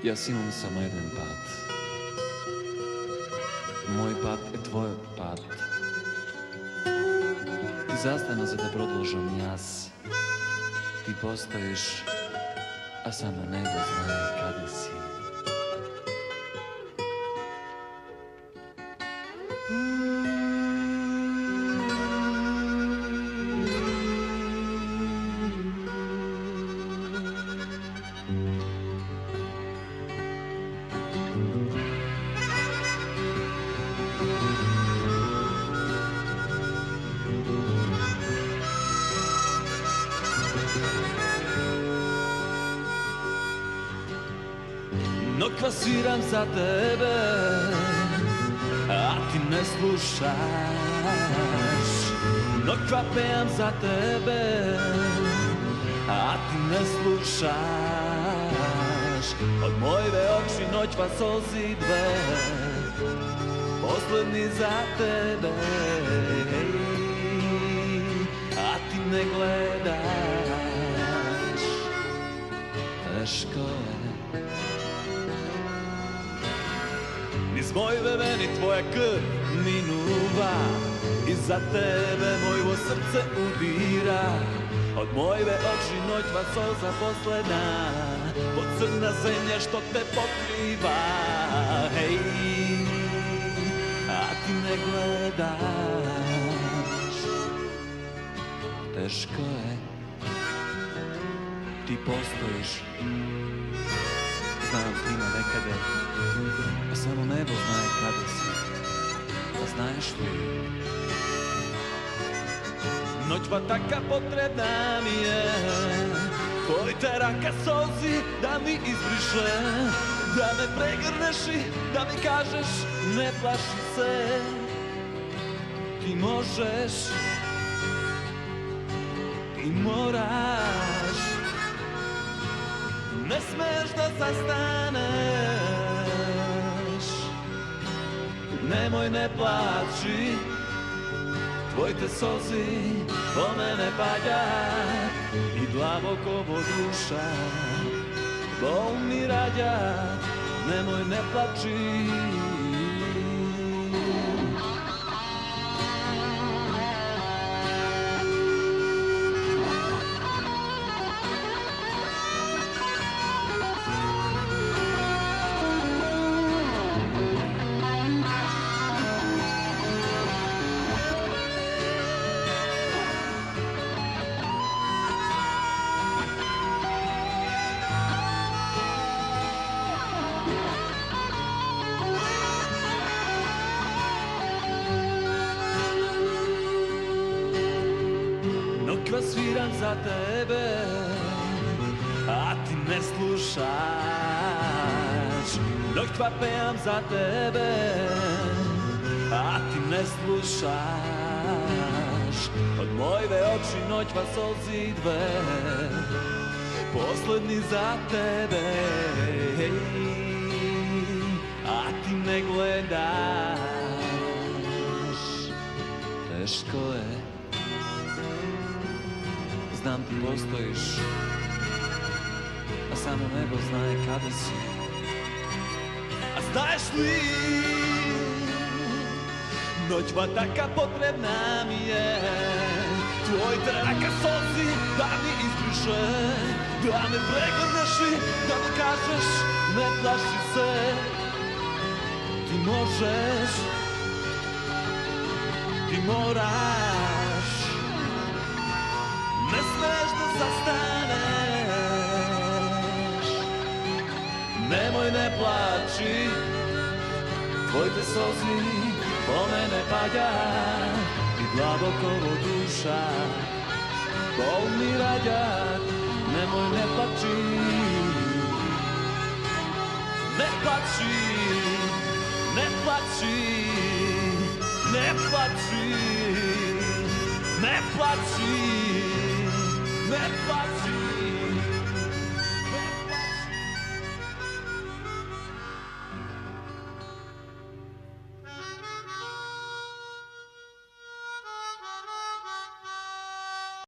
Jaz imam samo jedan pad. Moj pad je tvoj pad. Ti zastano za da prodlužam jas. Ti postojiš, a samo nebo zna kada si. Nokva sviram za tebe, a ti ne slušaš. Nokva pejam za tebe, a ti ne slušaš. Od moje oči noćva solzi dve, poslednji za tebe, a ti ne gledaš. Teško je niz mojve veni tvoja krv minuva, i za tebe moje srce udira. Od mojve oči noćva solza posledna, pod crna zemlja što te pokriva. Hej, a ti ne gledaš. Teško je, ti postojiš. Znam ti ima nekade, a samo nebo znaje kada si. A znaš li? Noćva taka potrebna mi je, koji te raka solzi da mi izbriše, da me pregrneš i da mi kažeš ne plaši se. Ti možeš, ti moraš, ne smeš da zastaneš. Nemoj, ne plači, tvoj te solzi po mene pada, i dlavokovo duša bol mi rađa. Nemoj, ne plači. Nokva sviram za tebe, a ti ne slušaš. Nokva pejam za tebe, a ti ne slušaš. Od mojve oči noćva solzi dve, poslednji za tebe, a ti ne gledaš. Teško je, znam ti postojiš, a samo nebo znaje kada si. A znaš li, noćva taka potrebna mi je, tvoj traka solzi da mi izbriše, da me pregrneš i da mi kažeš ne plaši se. Ti možeš, ti moraš, ne smeš da zastaneš. Nemoj, ne plači, tvoj te solzi po mene pada, i dlavokovo duša bol mi rađa. Nemoj, ne plači, ne plači, ne plači, ne plači, ne plači, ne plači.